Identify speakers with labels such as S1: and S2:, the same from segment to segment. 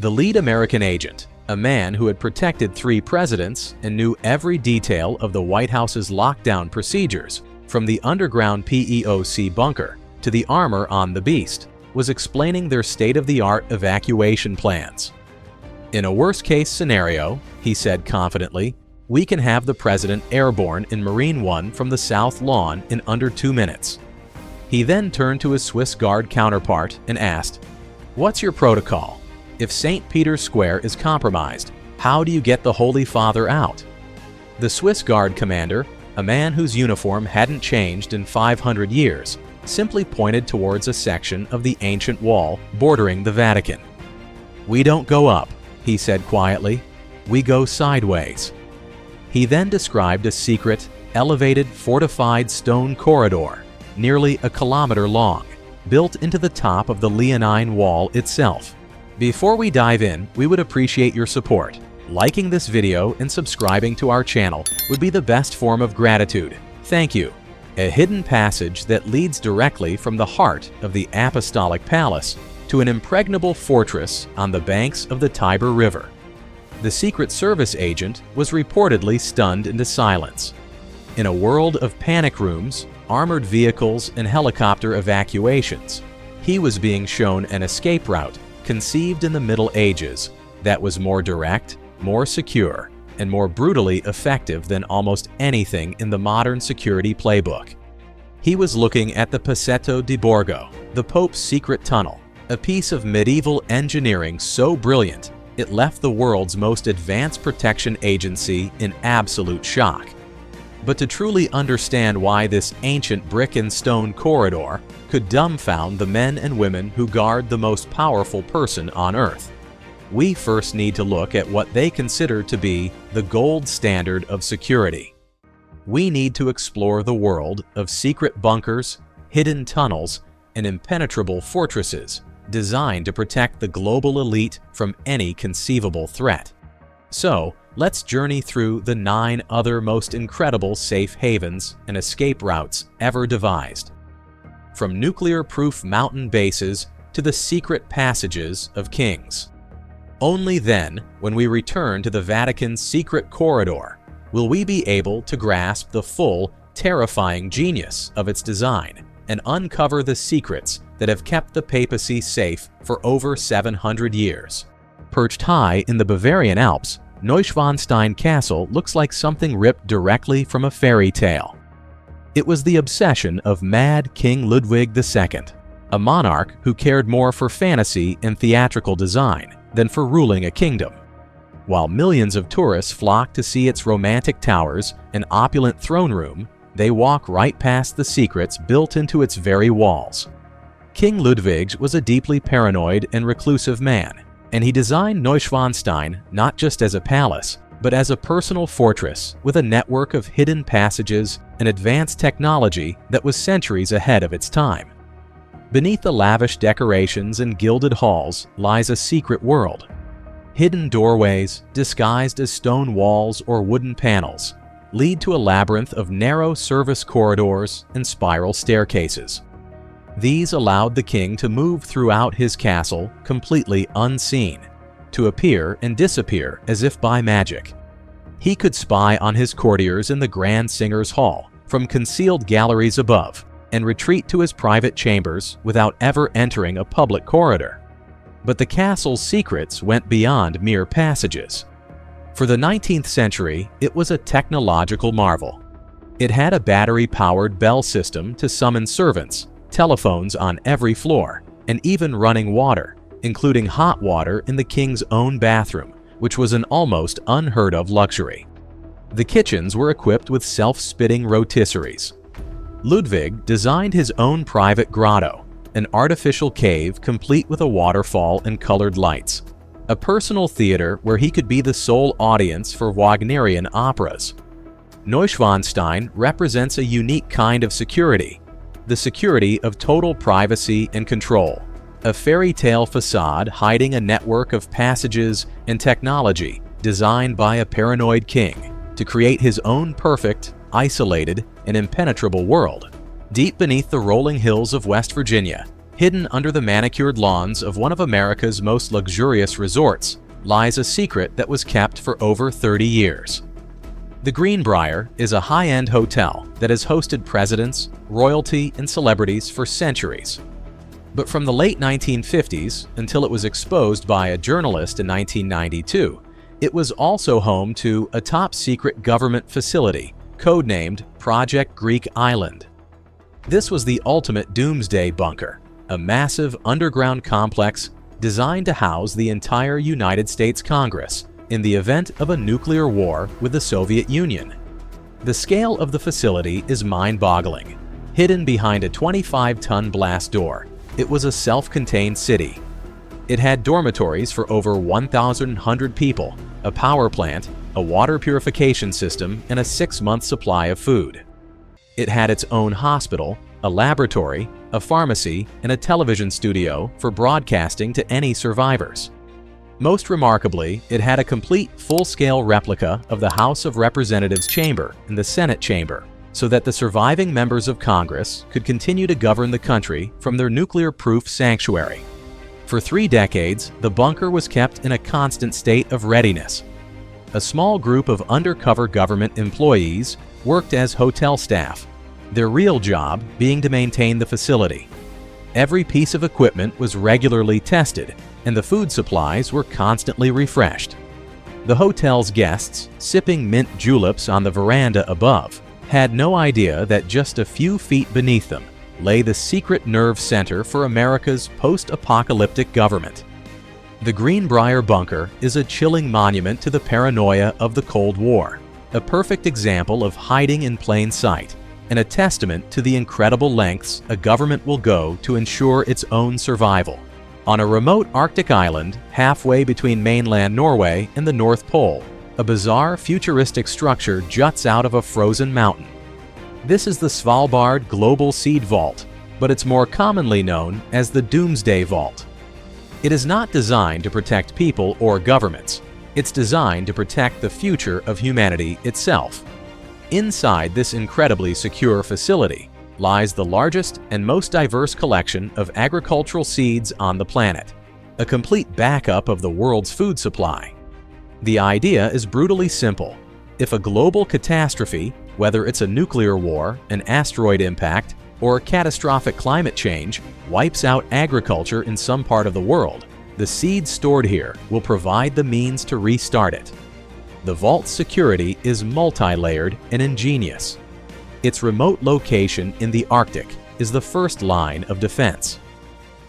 S1: The lead American agent, a man who had protected 3 presidents and knew every detail of the White House's lockdown procedures, from the underground PEOC bunker to the armor on the Beast, was explaining their state-of-the-art evacuation plans. "In a worst-case scenario," he said confidently, "we can have the president airborne in Marine One from the South Lawn in under 2 minutes." He then turned to his Swiss Guard counterpart and asked, "What's your protocol? If St. Peter's Square is compromised, how do you get the Holy Father out?" The Swiss Guard commander, a man whose uniform hadn't changed in 500 years, simply pointed towards a section of the ancient wall bordering the Vatican. "We don't go up," he said quietly. "We go sideways." He then described a secret, elevated, fortified stone corridor, nearly a kilometer long, built into the top of the Leonine Wall itself. Before we dive in, we would appreciate your support. Liking this video and subscribing to our channel would be the best form of gratitude. Thank you. A hidden passage that leads directly from the heart of the Apostolic Palace to an impregnable fortress on the banks of the Tiber River. The Secret Service agent was reportedly stunned into silence. In a world of panic rooms, armored vehicles, and helicopter evacuations, he was being shown an escape route conceived in the Middle Ages that was more direct, more secure, and more brutally effective than almost anything in the modern security playbook. He was looking at the Passetto di Borgo, the Pope's secret tunnel, a piece of medieval engineering so brilliant it left the world's most advanced protection agency in absolute shock. But to truly understand why this ancient brick and stone corridor could dumbfound the men and women who guard the most powerful person on Earth, we first need to look at what they consider to be the gold standard of security. We need to explore the world of secret bunkers, hidden tunnels, and impenetrable fortresses designed to protect the global elite from any conceivable threat. So, let's journey through the 9 other most incredible safe havens and escape routes ever devised. From nuclear-proof mountain bases to the secret passages of kings. Only then, when we return to the Vatican's secret corridor, will we be able to grasp the full, terrifying genius of its design and uncover the secrets that have kept the papacy safe for over 700 years. Perched high in the Bavarian Alps, Neuschwanstein Castle looks like something ripped directly from a fairy tale. It was the obsession of mad King Ludwig II, a monarch who cared more for fantasy and theatrical design than for ruling a kingdom. While millions of tourists flock to see its romantic towers and opulent throne room, they walk right past the secrets built into its very walls. King Ludwig was a deeply paranoid and reclusive man, and he designed Neuschwanstein not just as a palace, but as a personal fortress with a network of hidden passages and advanced technology that was centuries ahead of its time. Beneath the lavish decorations and gilded halls lies a secret world. Hidden doorways, disguised as stone walls or wooden panels, lead to a labyrinth of narrow service corridors and spiral staircases. These allowed the king to move throughout his castle completely unseen, to appear and disappear as if by magic. He could spy on his courtiers in the Grand Singer's Hall from concealed galleries above and retreat to his private chambers without ever entering a public corridor. But the castle's secrets went beyond mere passages. For the 19th century, it was a technological marvel. It had a battery-powered bell system to summon servants, telephones on every floor, and even running water, including hot water in the king's own bathroom, which was an almost unheard-of luxury. The kitchens were equipped with self-spitting rotisseries. Ludwig designed his own private grotto, an artificial cave complete with a waterfall and colored lights, a personal theater where he could be the sole audience for Wagnerian operas. Neuschwanstein represents a unique kind of security, the security of total privacy and control, a fairy tale facade hiding a network of passages and technology designed by a paranoid king to create his own perfect, isolated, and impenetrable world. Deep beneath the rolling hills of West Virginia, Hidden under the manicured lawns of one of America's most luxurious resorts lies a secret that was kept for over 30 years. The Greenbrier is a high-end hotel that has hosted presidents, royalty, and celebrities for centuries. But from the late 1950s until it was exposed by a journalist in 1992, it was also home to a top-secret government facility codenamed Project Greek Island. This was the ultimate doomsday bunker, a massive underground complex designed to house the entire United States Congress in the event of a nuclear war with the Soviet Union. The scale of the facility is mind-boggling. Hidden behind a 25-ton blast door, it was a self-contained city. It had dormitories for over 1,100 people, a power plant, a water purification system, and a 6-month supply of food. It had its own hospital, a laboratory, a pharmacy, and a television studio for broadcasting to any survivors. Most remarkably, it had a complete full-scale replica of the House of Representatives chamber and the Senate chamber, so that the surviving members of Congress could continue to govern the country from their nuclear-proof sanctuary. For 3 decades, the bunker was kept in a constant state of readiness. A small group of undercover government employees worked as hotel staff, their real job being to maintain the facility. Every piece of equipment was regularly tested, and the food supplies were constantly refreshed. The hotel's guests, sipping mint juleps on the veranda above, had no idea that just a few feet beneath them lay the secret nerve center for America's post-apocalyptic government. The Greenbrier Bunker is a chilling monument to the paranoia of the Cold War, a perfect example of hiding in plain sight, and a testament to the incredible lengths a government will go to ensure its own survival. On a remote Arctic island halfway between mainland Norway and the North Pole, a bizarre futuristic structure juts out of a frozen mountain. This is the Svalbard Global Seed Vault, but it's more commonly known as the Doomsday Vault. It is not designed to protect people or governments. It's designed to protect the future of humanity itself. Inside this incredibly secure facility lies the largest and most diverse collection of agricultural seeds on the planet, a complete backup of the world's food supply. The idea is brutally simple. If a global catastrophe, whether it's a nuclear war, an asteroid impact, or catastrophic climate change, wipes out agriculture in some part of the world, the seeds stored here will provide the means to restart it. The vault's security is multi-layered and ingenious. Its remote location in the Arctic is the first line of defense.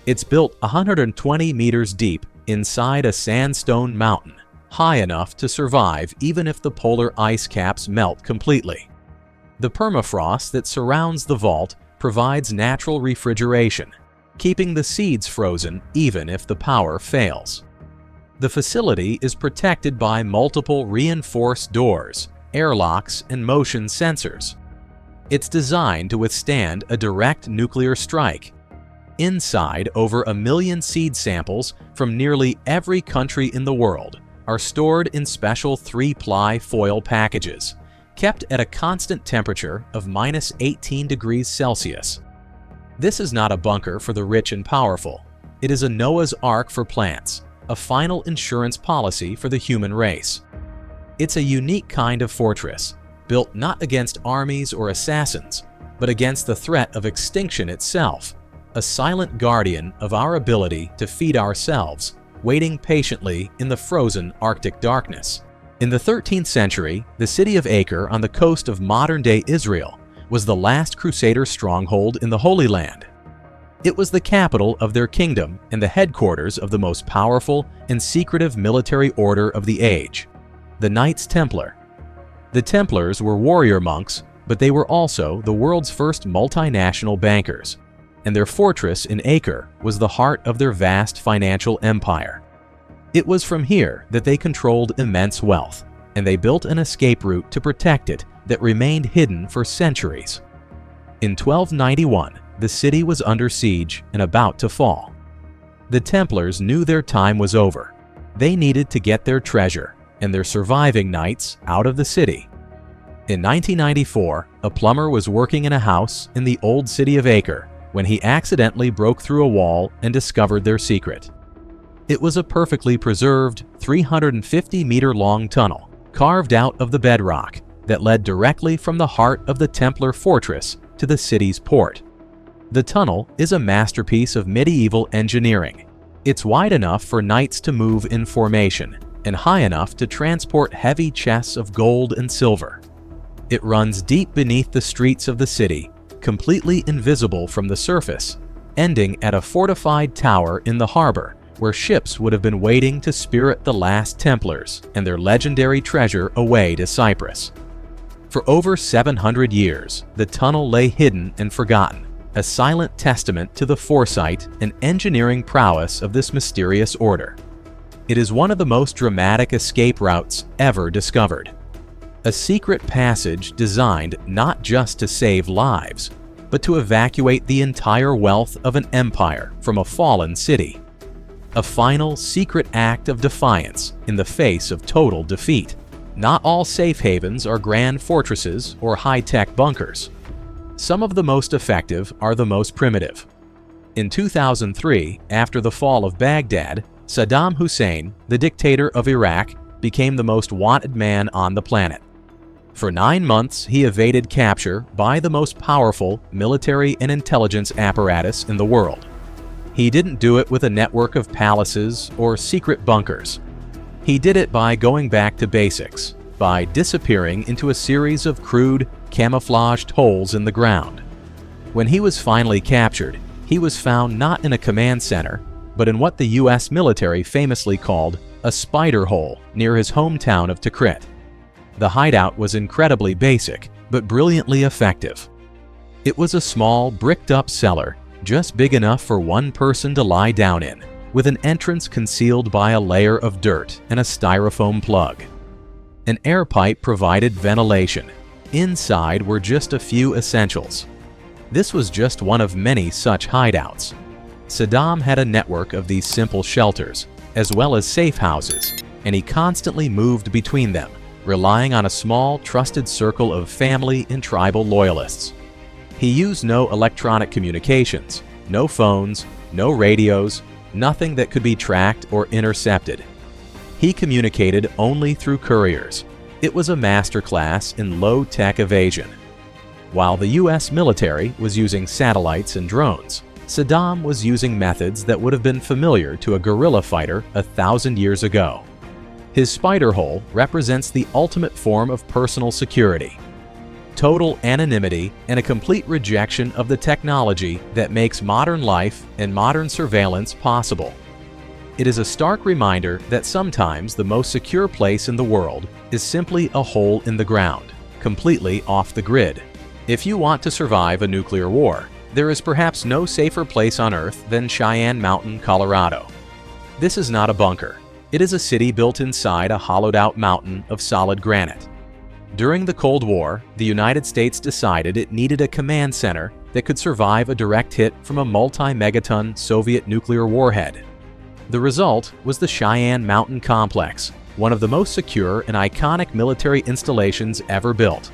S1: It's built 120 meters deep inside a sandstone mountain, high enough to survive even if the polar ice caps melt completely. The permafrost that surrounds the vault provides natural refrigeration, keeping the seeds frozen even if the power fails. The facility is protected by multiple reinforced doors, airlocks, and motion sensors. It's designed to withstand a direct nuclear strike. Inside, over 1 million seed samples from nearly every country in the world are stored in special 3-ply foil packages, kept at a constant temperature of -18 degrees Celsius. This is not a bunker for the rich and powerful. It is a Noah's Ark for plants, a final insurance policy for the human race. It's a unique kind of fortress, built not against armies or assassins, but against the threat of extinction itself, a silent guardian of our ability to feed ourselves, waiting patiently in the frozen Arctic darkness. In the 13th century, the city of Acre on the coast of modern-day Israel was the last Crusader stronghold in the Holy Land. It was the capital of their kingdom and the headquarters of the most powerful and secretive military order of the age, the Knights Templar. The Templars were warrior monks, but they were also the world's first multinational bankers, and their fortress in Acre was the heart of their vast financial empire. It was from here that they controlled immense wealth, and they built an escape route to protect it that remained hidden for centuries. In 1291, the city was under siege and about to fall. The Templars knew their time was over. They needed to get their treasure and their surviving knights out of the city. In 1994, a plumber was working in a house in the old city of Acre when he accidentally broke through a wall and discovered their secret. It was a perfectly preserved 350-meter-long tunnel carved out of the bedrock that led directly from the heart of the Templar fortress to the city's port. The tunnel is a masterpiece of medieval engineering. It's wide enough for knights to move in formation and high enough to transport heavy chests of gold and silver. It runs deep beneath the streets of the city, completely invisible from the surface, ending at a fortified tower in the harbor where ships would have been waiting to spirit the last Templars and their legendary treasure away to Cyprus. For over 700 years, the tunnel lay hidden and forgotten, a silent testament to the foresight and engineering prowess of this mysterious order. It is one of the most dramatic escape routes ever discovered. A secret passage designed not just to save lives, but to evacuate the entire wealth of an empire from a fallen city. A final secret act of defiance in the face of total defeat. Not all safe havens are grand fortresses or high-tech bunkers. Some of the most effective are the most primitive. In 2003, after the fall of Baghdad, Saddam Hussein, the dictator of Iraq, became the most wanted man on the planet. For 9 months, he evaded capture by the most powerful military and intelligence apparatus in the world. He didn't do it with a network of palaces or secret bunkers. He did it by going back to basics, by disappearing into a series of crude, camouflaged holes in the ground. When he was finally captured, he was found not in a command center, but in what the U.S. military famously called a spider hole near his hometown of Tikrit. The hideout was incredibly basic, but brilliantly effective. It was a small, bricked-up cellar, just big enough for one person to lie down in, with an entrance concealed by a layer of dirt and a styrofoam plug. An air pipe provided ventilation. Inside were just a few essentials. This was just one of many such hideouts. Saddam had a network of these simple shelters, as well as safe houses, and he constantly moved between them, relying on a small, trusted circle of family and tribal loyalists. He used no electronic communications, no phones, no radios, nothing that could be tracked or intercepted. He communicated only through couriers. It was a masterclass in low-tech evasion. While the U.S. military was using satellites and drones, Saddam was using methods that would have been familiar to a guerrilla fighter 1,000 years ago. His spider hole represents the ultimate form of personal security. Total anonymity and a complete rejection of the technology that makes modern life and modern surveillance possible. It is a stark reminder that sometimes the most secure place in the world is simply a hole in the ground, completely off the grid. If you want to survive a nuclear war, there is perhaps no safer place on Earth than Cheyenne Mountain, Colorado. This is not a bunker. It is a city built inside a hollowed-out mountain of solid granite. During the Cold War, the United States decided it needed a command center that could survive a direct hit from a multi-megaton Soviet nuclear warhead. The result was the Cheyenne Mountain Complex, one of the most secure and iconic military installations ever built.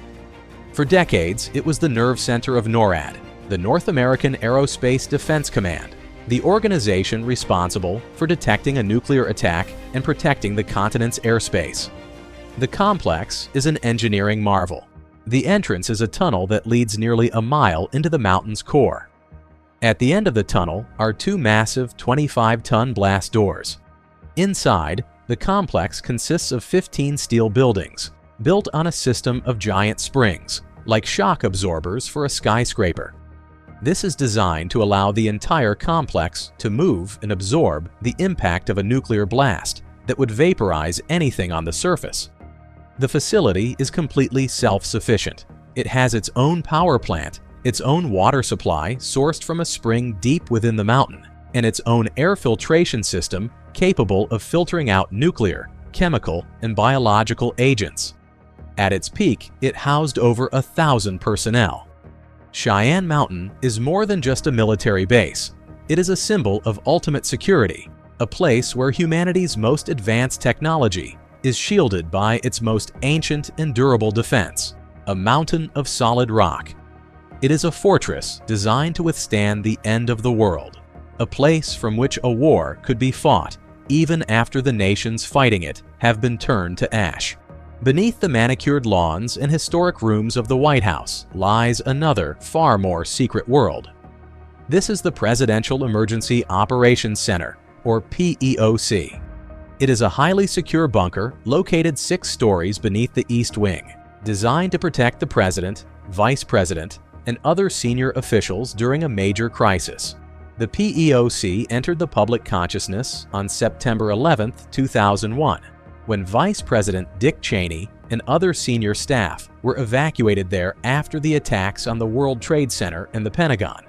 S1: For decades, it was the nerve center of NORAD, the North American Aerospace Defense Command, the organization responsible for detecting a nuclear attack and protecting the continent's airspace. The complex is an engineering marvel. The entrance is a tunnel that leads nearly a mile into the mountain's core. At the end of the tunnel are two massive 25-ton blast doors. Inside, the complex consists of 15 steel buildings, built on a system of giant springs, like shock absorbers for a skyscraper. This is designed to allow the entire complex to move and absorb the impact of a nuclear blast that would vaporize anything on the surface. The facility is completely self-sufficient. It has its own power plant, its own water supply sourced from a spring deep within the mountain, and its own air filtration system capable of filtering out nuclear, chemical, and biological agents. At its peak, it housed over 1,000 personnel. Cheyenne Mountain is more than just a military base. It is a symbol of ultimate security, a place where humanity's most advanced technology is shielded by its most ancient and durable defense, a mountain of solid rock. It is a fortress designed to withstand the end of the world, a place from which a war could be fought even after the nations fighting it have been turned to ash. Beneath the manicured lawns and historic rooms of the White House lies another, far more secret world. This is the Presidential Emergency Operations Center, or PEOC. It is a highly secure bunker located 6 stories beneath the East Wing, designed to protect the President, Vice President, and other senior officials during a major crisis. The PEOC entered the public consciousness on September 11, 2001, when Vice President Dick Cheney and other senior staff were evacuated there after the attacks on the World Trade Center and the Pentagon.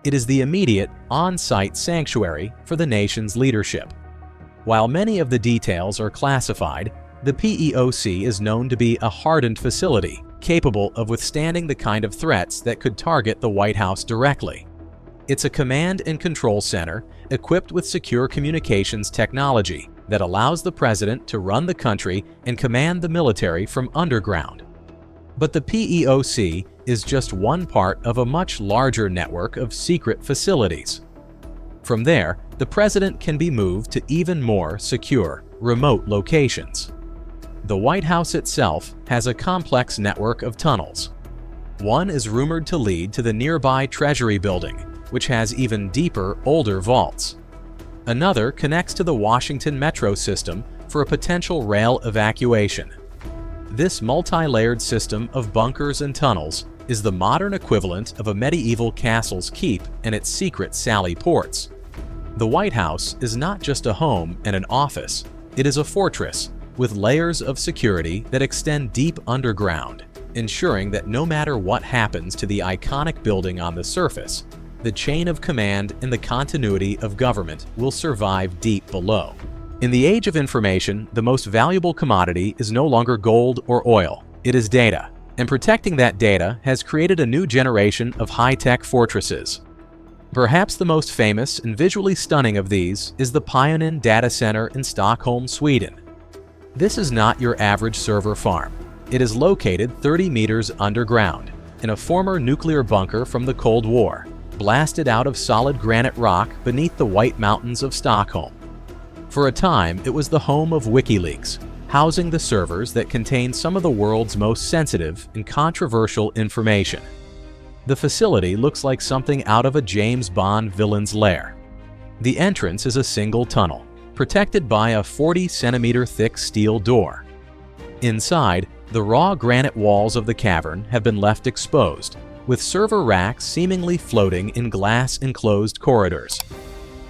S1: It is the immediate, on-site sanctuary for the nation's leadership. While many of the details are classified, the PEOC is known to be a hardened facility capable of withstanding the kind of threats that could target the White House directly. It's a command and control center equipped with secure communications technology that allows the president to run the country and command the military from underground. But the PEOC is just one part of a much larger network of secret facilities. From there, the president can be moved to even more secure, remote locations. The White House itself has a complex network of tunnels. One is rumored to lead to the nearby Treasury Building, which has even deeper, older vaults. Another connects to the Washington Metro system for a potential rail evacuation. This multi-layered system of bunkers and tunnels is the modern equivalent of a medieval castle's keep and its secret sally ports. The White House is not just a home and an office, it is a fortress with layers of security that extend deep underground, ensuring that no matter what happens to the iconic building on the surface, the chain of command and the continuity of government will survive deep below. In the age of information, the most valuable commodity is no longer gold or oil, it is data. And protecting that data has created a new generation of high-tech fortresses. Perhaps the most famous and visually stunning of these is the Pioneer Data Center in Stockholm, Sweden. This is not your average server farm. It is located 30 meters underground in a former nuclear bunker from the Cold War, blasted out of solid granite rock beneath the White Mountains of Stockholm. For a time, it was the home of WikiLeaks, housing the servers that contain some of the world's most sensitive and controversial information. The facility looks like something out of a James Bond villain's lair. The entrance is a single tunnel, protected by a 40-centimeter thick steel door. Inside, the raw granite walls of the cavern have been left exposed, with server racks seemingly floating in glass-enclosed corridors.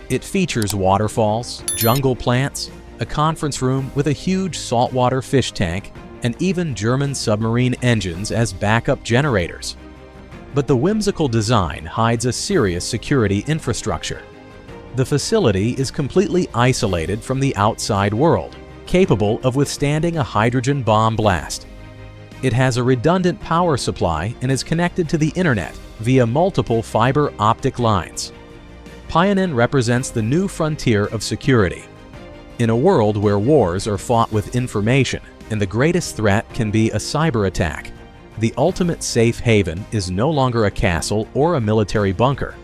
S1: It features waterfalls, jungle plants, a conference room with a huge saltwater fish tank, and even German submarine engines as backup generators. But the whimsical design hides a serious security infrastructure. The facility is completely isolated from the outside world, capable of withstanding a hydrogen bomb blast. It has a redundant power supply and is connected to the internet via multiple fiber optic lines. Pioneer represents the new frontier of security. In a world where wars are fought with information and the greatest threat can be a cyber attack, the ultimate safe haven is no longer a castle or a military bunker,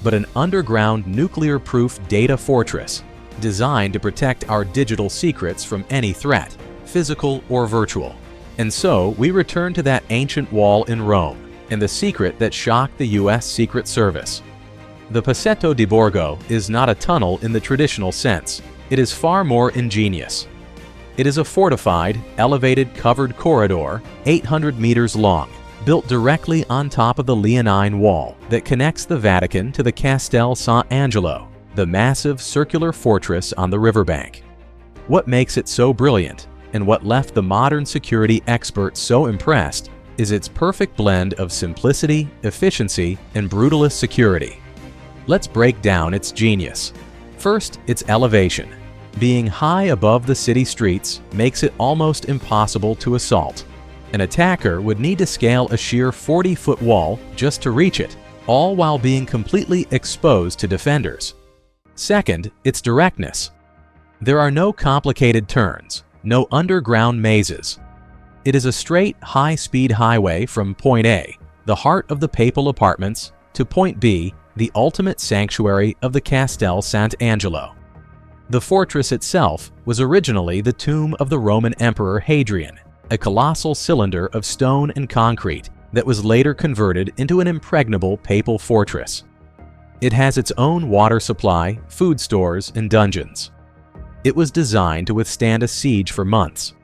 S1: but an underground nuclear-proof data fortress designed to protect our digital secrets from any threat, physical or virtual. And so we return to that ancient wall in Rome and the secret that shocked the US Secret Service. The Passetto di Borgo is not a tunnel in the traditional sense. It is far more ingenious. It is a fortified, elevated covered corridor, 800 meters long, built directly on top of the Leonine Wall that connects the Vatican to the Castel Sant'Angelo, the massive circular fortress on the riverbank. What makes it so brilliant, and what left the modern security experts so impressed, is its perfect blend of simplicity, efficiency, and brutalist security. Let's break down its genius. First, its elevation. Being high above the city streets makes it almost impossible to assault. An attacker would need to scale a sheer 40-foot wall just to reach it, all while being completely exposed to defenders. Second, its directness. There are no complicated turns, no underground mazes. It is a straight, high-speed highway from point A, the heart of the papal apartments, to point B, the ultimate sanctuary of the Castel Sant'Angelo. The fortress itself was originally the tomb of the Roman Emperor Hadrian, a colossal cylinder of stone and concrete that was later converted into an impregnable papal fortress. It has its own water supply, food stores, and dungeons. It was designed to withstand a siege for months.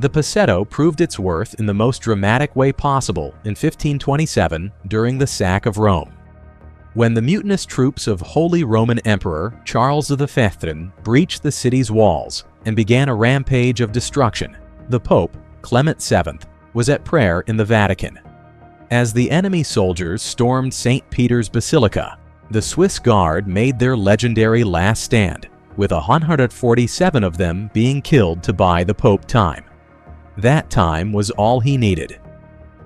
S1: The Pasetto proved its worth in the most dramatic way possible in 1527 during the sack of Rome. When the mutinous troops of Holy Roman Emperor Charles V breached the city's walls and began a rampage of destruction, the Pope, Clement VII, was at prayer in the Vatican. As the enemy soldiers stormed St. Peter's Basilica, the Swiss Guard made their legendary last stand, with 147 of them being killed to buy the Pope time. That time was all he needed.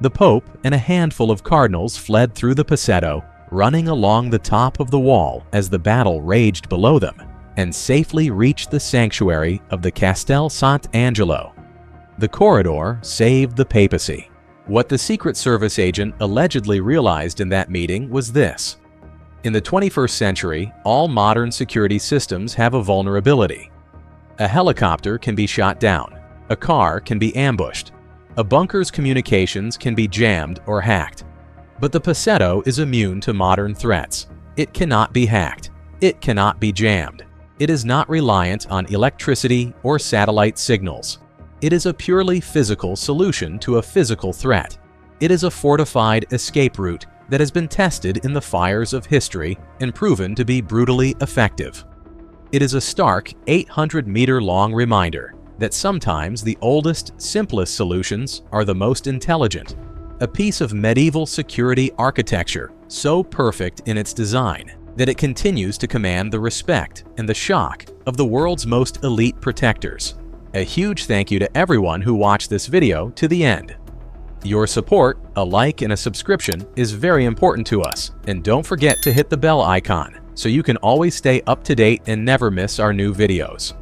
S1: The Pope and a handful of cardinals fled through the Pasetto, running along the top of the wall as the battle raged below them, and safely reached the sanctuary of the Castel Sant'Angelo. The corridor saved the papacy. What the Secret Service agent allegedly realized in that meeting was this: in the 21st century, all modern security systems have a vulnerability. A helicopter can be shot down, a car can be ambushed, a bunker's communications can be jammed or hacked. But the Pasetto is immune to modern threats. It cannot be hacked. It cannot be jammed. It is not reliant on electricity or satellite signals. It is a purely physical solution to a physical threat. It is a fortified escape route that has been tested in the fires of history and proven to be brutally effective. It is a stark 800-meter-long reminder that sometimes the oldest, simplest solutions are the most intelligent. A piece of medieval security architecture so perfect in its design that it continues to command the respect and the shock of the world's most elite protectors. A huge thank you to everyone who watched this video to the end. Your support, a like and a subscription, is very important to us, and don't forget to hit the bell icon so you can always stay up to date and never miss our new videos.